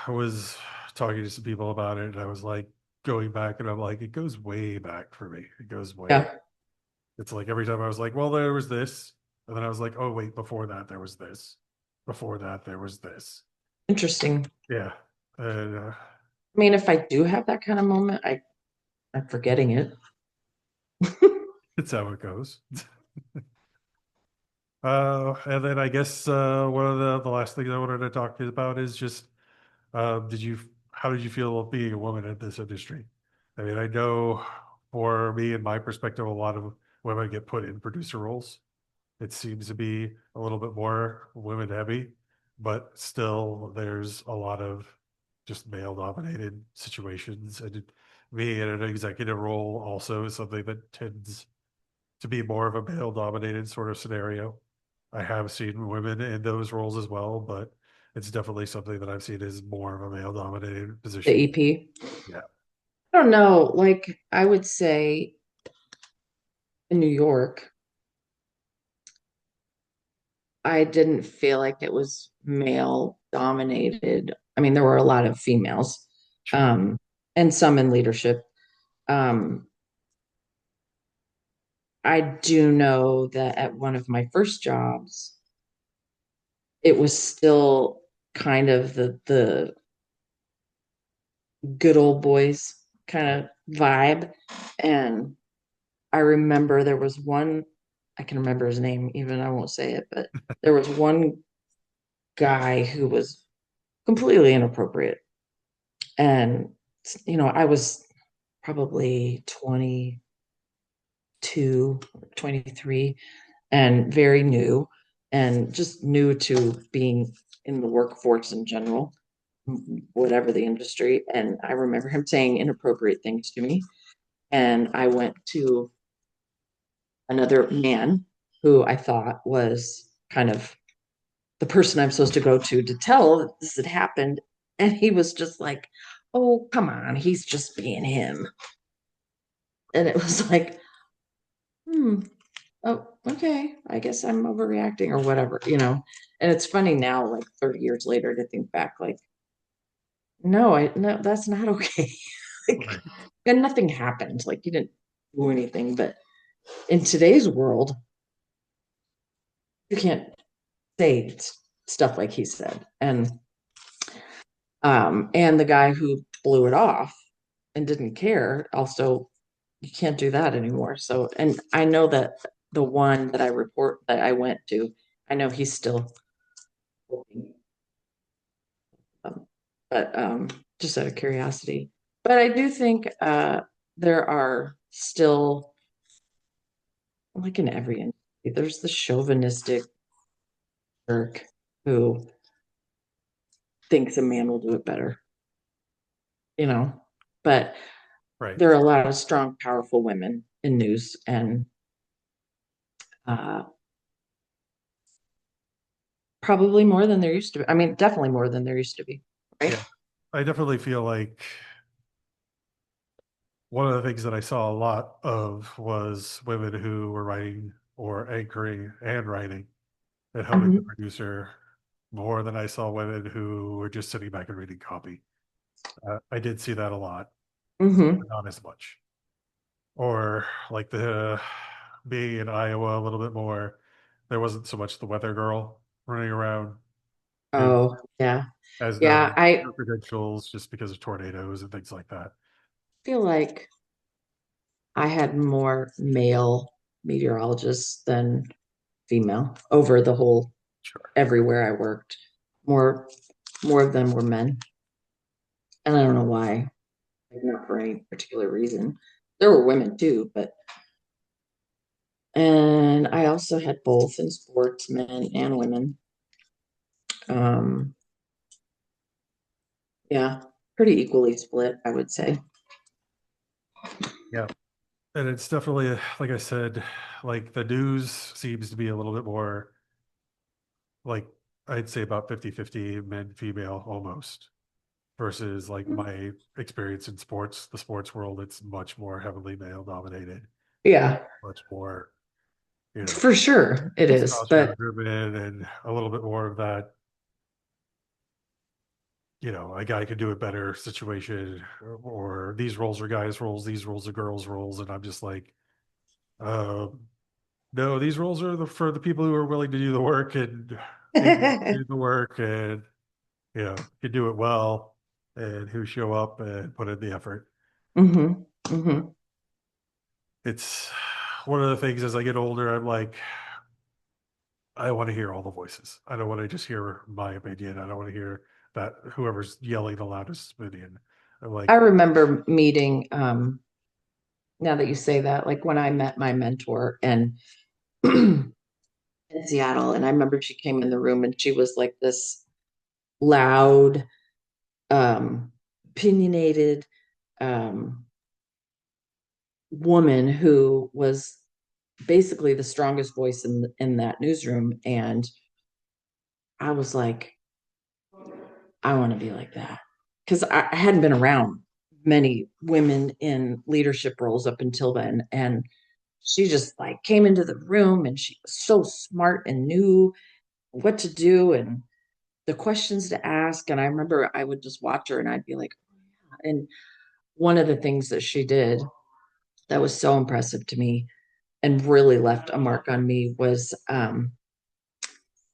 was talking to some people about it and I was like going back and I'm like, it goes way back for me. It goes way. Yeah, It's like every time I was like, well, there was this. And then I was like, oh, wait, before that, there was this. Before that, there was this. interesting. Yeah. And I mean, if I do have that kind of moment, I'm forgetting it. it's how it goes. And then I guess one of the last things I wanted to talk to you about is just did you how did you feel being a woman in this industry? I mean, I know for me and my perspective, a lot of women get put in producer roles. It seems to be a little bit more women heavy, but still there's a lot of just male dominated situations. And being in an executive role also is something that tends to be more of a male dominated sort of scenario. I have seen women in those roles as well, but it's definitely something that I've seen as more of a male dominated The position. EP. Yeah. I don't know. Like I would say in New York, I didn't feel like it was male dominated. I mean, there were a lot of females, Sure. um, and some in leadership. Um, I do know that at one of my first jobs, it was still kind of the good old boys kind Right. of vibe. And I remember there was one, I can remember his name, even I won't say it, but there was one guy who was completely inappropriate. And, I was probably 22, 23, and very new, and just new to being in the workforce in general, whatever the industry. And I remember him saying inappropriate things to me. And I went to another man who I thought was kind of the person I'm supposed to go to tell that this had happened. And he was just like, oh, come on, he's just being him. And it was like, hmm, oh, okay, I guess I'm overreacting or whatever, you know. And it's funny now, like 30 years later, to think back, like, no, that's not okay. Like, Right. and nothing happened. Like, you didn't do anything. But in today's world, you can't say stuff like he said. And the guy who blew it off and didn't care, also, you can't do that anymore. So, and I know that the one that I went to, I know he's still working. Um, but just out of curiosity. But I do think there are still, like in every industry, there's the chauvinistic jerk who thinks a man will do it better, you know. But Right. there are a lot of strong, powerful women in news, and uh, probably more than there used to be. I mean, definitely more than there used to be, right? Yeah. I definitely feel like one of the things that I saw a lot of was women who were writing or anchoring and writing and helping the Hmm. producer more than I saw women who were just sitting back and reading copy. I did see that a lot, Hmm. but not as much. Or like the being in Iowa a little bit more, there wasn't so much the weather girl running around who Oh, yeah. has Yeah, no I credentials just because of tornadoes and things like that. feel like I had more male meteorologists than female over the whole Sure. everywhere I worked. More more of them were men. And I don't know why, like, not for any particular reason. There were women too, but and I also had both in sports, men and women. Um, yeah, pretty equally split, I would say. Yeah. And it's definitely, like I said, like the news seems to be a little bit more like I'd say about 50-50 men, female almost versus like my experience in sports, the sports world, it's much more heavily male dominated, Yeah, much more, you know, for sure it is. testosterone But driven and a little bit more of that, a guy can do it better situation or these roles are guys roles, these roles are girls roles. And I'm just like, um, no, these roles are for the people who are willing to do the work and able to hmm. do the work and, can do it well and who show up and put in the effort. Hmm. It's one of the things as I get older, I'm like, I want to hear all the voices. I don't want to just hear my opinion. I don't want to hear that whoever's yelling the loudest opinion. I'm I like, remember meeting, now that you say that, like when I met my mentor and in Seattle, and I remember she came in the room and she was like this loud, um, opinionated um, woman who was basically the strongest voice in that newsroom. And I was like, I want to be like that because I hadn't been around many women in leadership roles up until then, and she just like came into the room and she was so smart and knew what to do and the questions to ask. And I remember I would just watch her and I'd be like, and one of the things that she did that was so impressive to me and really left a mark on me was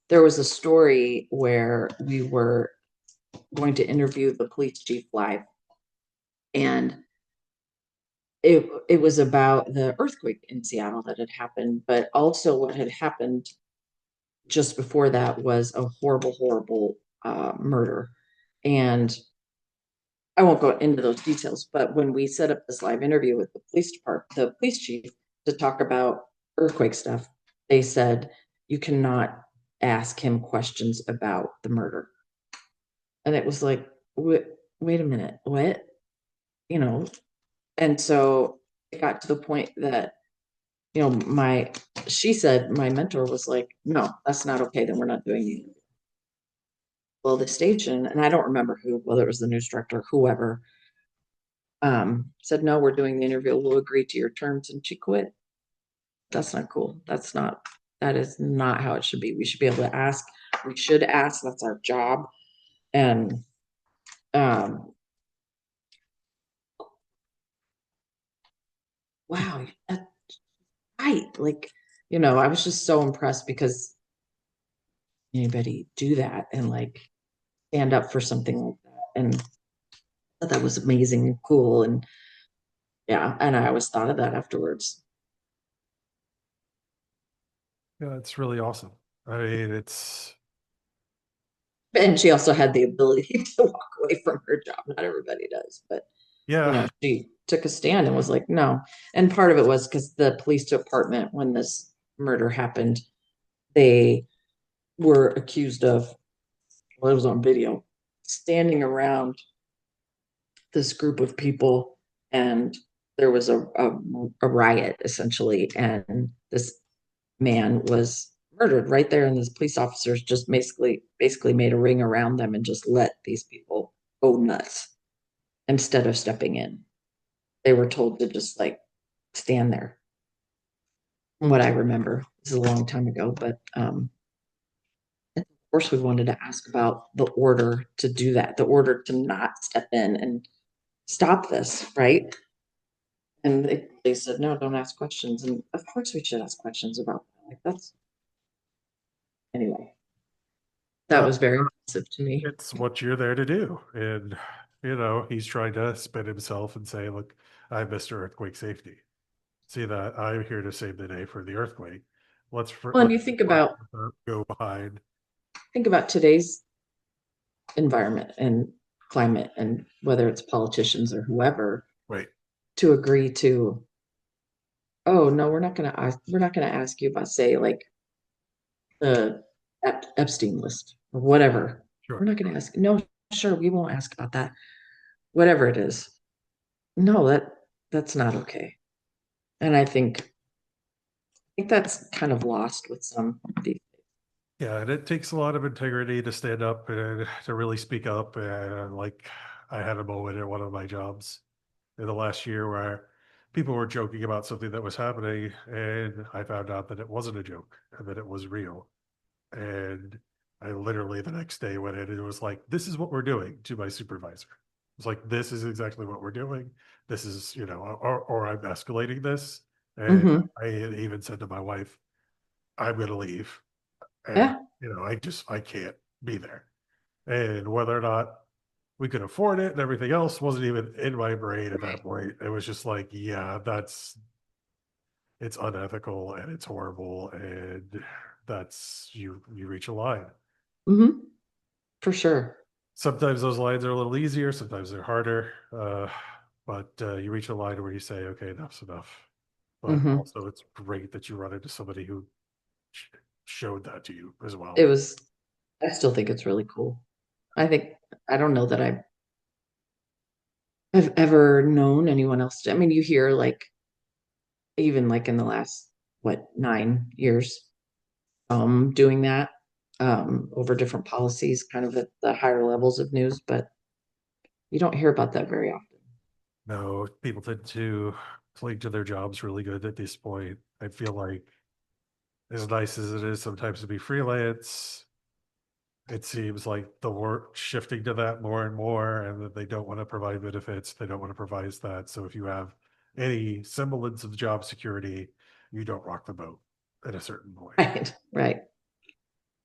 there was a story where we were going to interview the police chief live, and it was about the earthquake in Seattle that had happened, but also what had happened just before that was a horrible, horrible murder. And I won't go into those details, but when we set up this live interview with the police department, the police chief to talk about earthquake stuff, they said you cannot ask him questions about the murder. And it was like, wait a minute, what? You know, and so it got to the point that, she said, my mentor was like, no, that's not okay. Then we're not doing it. Well, the station, and I don't remember who, whether it was the news director, whoever, said, no, we're doing the interview. We'll agree to your terms. And she quit. That's not cool. That is not how it should be. We should be able to ask. We should ask. That's our job. And, um, wow, that's right. Like, I was just so impressed because anybody do that and like stand up for something like that. And I thought that was amazing and cool. And yeah, and I always thought of that afterwards. Yeah, it's really awesome. I mean, it's And she also had the ability to walk away from her job. Not everybody does, but yeah, she took a stand and was like, no. And part of it was because the police department, when this murder happened, they were accused of, well, it was on video, standing around this group of people, and there was a riot essentially, and this man was murdered right there, and these police officers just basically made a ring around them and just let these people go nuts instead of stepping in. They were told to just like stand there. From what I remember, this is a long time ago, but of course we wanted to ask about the order to do that, the order to not step in and stop this, right? And they said, no, don't ask questions. And of course we should ask questions about that. Like that's anyway, that well, was very impressive to me. it's what you're there to do. And, he's trying to spin himself and say, look, I'm Mr. Earthquake Safety. See that I'm here to save the day for the earthquake. Well, and Let's you go behind. think about today's environment and climate, and whether it's politicians or whoever, Wait, to agree to, oh no, we're not going to ask you about, say, like the Epstein list or whatever. We're sure. not going to ask. No, sure, we won't ask about that. Whatever it is. No, that's not okay. And I think that's kind of lost with some of these. Yeah, and it takes a lot of integrity to stand up and to really speak up. And like I had a moment at one of my jobs in the last year where people were joking about something that was happening, and I found out that it wasn't a joke and that it was real. And I literally the next day went in and it was like, this is what we're doing to my supervisor. It's like, this is exactly what we're doing. This is, or I'm escalating this. And Hmm. I had even said to my wife, I'm going to leave. And, Yeah. I can't be there. And whether or not we could afford it and everything else wasn't even in my brain at that point. It was just like, yeah, it's unethical and it's horrible. And you reach a line. Hmm. For sure. Sometimes those lines are a little easier, sometimes they're harder. But you reach a line where you say, okay, enough's enough. But Hmm. also, it's great that you run into somebody who sh- showed that to you as It well. was, I still think it's really cool. I think, I don't know that I've ever known anyone else to, I mean, you hear like, even like in the last, what, 9 years, doing that, over different policies, kind of at the higher levels of news, but you don't hear about that very often. No, people tend to cling to their jobs really good at this point. I feel like, as nice as it is sometimes to be freelance, it seems like the work shifting to that more and more, and that they don't want to provide benefits. They don't want to provide that. So if you have any semblance of job security, you don't rock the boat at a certain point. Right, right.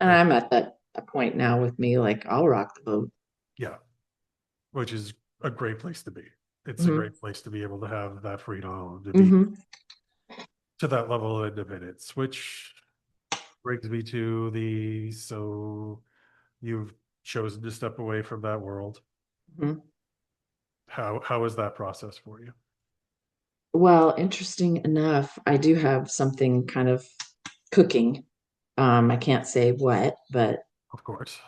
And And I'm at that point now with me, like I'll rock the boat. yeah, which is a great place to be. It's a Hmm. great place to be able to have that freedom to be Hmm. to that level of independence, which brings me to so you've chosen to step away from that world. Hmm. How is that process for you? Well, interesting enough, I do have something kind of cooking. I can't say what, but Of course.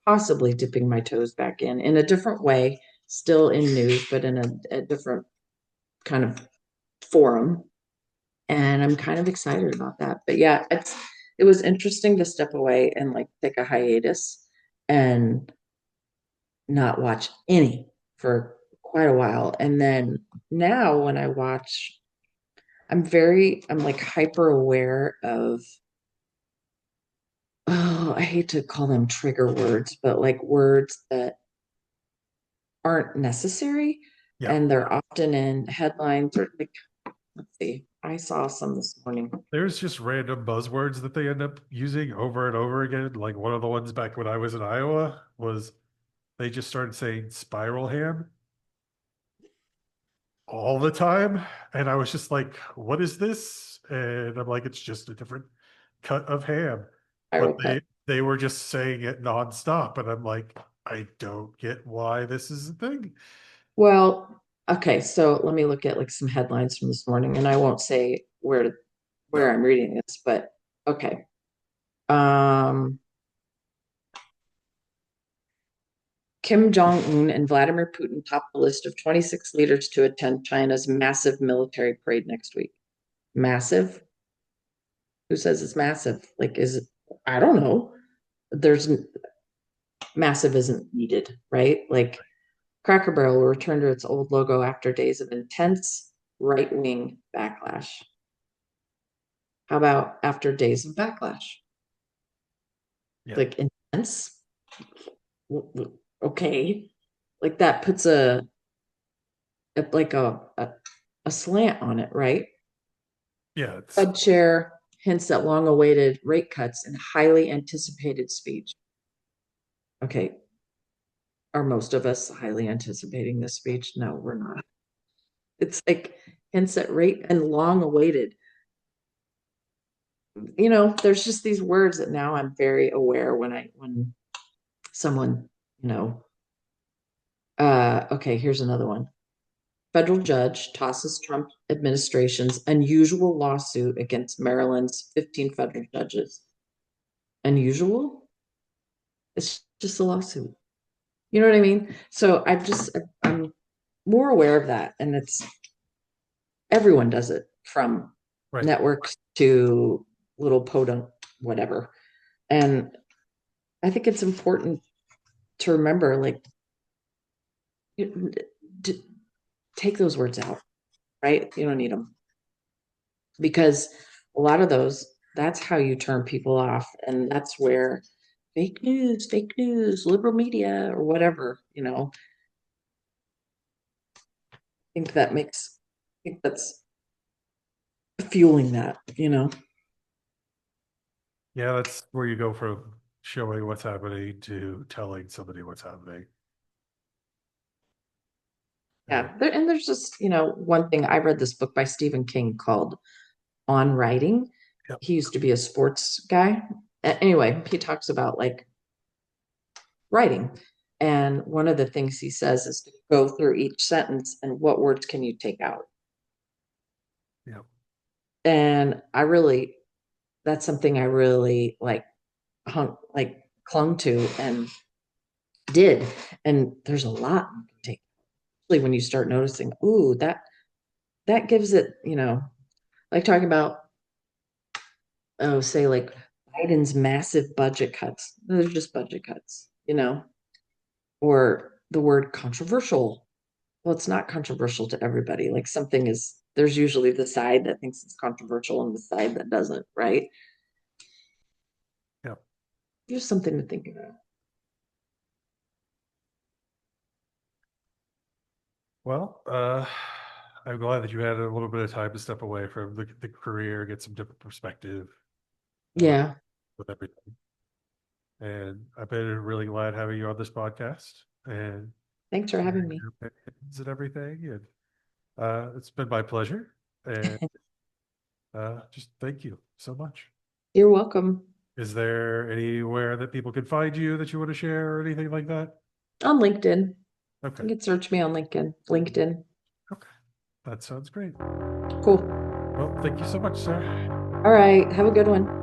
possibly dipping my toes back in a different way, still in news, but in a different kind of forum. And I'm kind of excited about that. But yeah, it was interesting to step away and like take a hiatus and not watch any for quite a while. And then now when I watch, I'm like hyper aware of, oh, I hate to call them trigger words, but like words that aren't necessary. Yeah. And they're often in headlines or like, let's see, I saw some this morning. There's just random buzzwords that they end up using over and over again. Like one of the ones back when I was in Iowa was they just started saying spiral ham all the time. And I was just like, what is this? And I'm like, it's just a different cut of ham. But Viral cut. they were just saying it nonstop. And I'm like, I don't get why this is a thing. Well, okay, so let me look at like some headlines from this morning, and I won't say where No. I'm reading this, but okay. Um, Kim Jong-un and Vladimir Putin top the list of 26 leaders to attend China's massive military parade next week. Massive? Who says it's massive? Like, is it? I don't know. There's massive isn't needed, right? Like, Cracker Barrel will return to its old logo after days of intense right-wing backlash. How about after days of backlash? Yeah. Like intense? Okay. Like that puts like a slant on it, right? Yeah. It's, Fed chair hints at long-awaited rate cuts and highly anticipated speech. Okay, are most of us highly anticipating this speech? No, we're not. It's like hints at rate and long-awaited. There's just these words that now I'm very aware when someone, you know, okay, here's another one. Federal judge tosses Trump administration's unusual lawsuit against Maryland's 15 federal judges. Unusual? It's just a lawsuit. You know what I mean? So I'm more aware of that. And it's everyone does it from right. networks to little podunk, whatever. And I think it's important to remember, like, to take those words out, right? You don't need them because a lot of those, that's how you turn people off. And that's where fake news, liberal media, or whatever, think that makes, I think that's fueling that. Yeah. That's where you go from showing what's happening to telling somebody what's happening. And Yeah. And there's just, one thing I read this book by Stephen King called On Writing. yep. He used to be a sports guy. Anyway, he talks about like writing. And one of the things he says is to go through each sentence and what words can you take out? Yep. And that's something I really clung to and did. And there's a lot you can take, especially when you start noticing, ooh, that gives it, like talking about, oh, say like Biden's massive budget cuts. They're just budget cuts. Or the word controversial. Well, it's not controversial to everybody. Like there's usually the side that thinks it's controversial and the side that doesn't, right? Yep. Just something to think about. Well, I'm glad that you had a little bit of time to step away from the career, get some different perspective uh, Yeah. with everything. And I've been really glad having you on this podcast and Thanks for having hearing me. your opinions and everything. And it's been my pleasure. And just thank you so much. You're welcome. Is there anywhere that people can find you that you want to share or anything like that? On LinkedIn. Okay. You can search me on LinkedIn. LinkedIn. Okay. That sounds great. Cool. Well, thank you so much, Sarah. All right. Have a good one.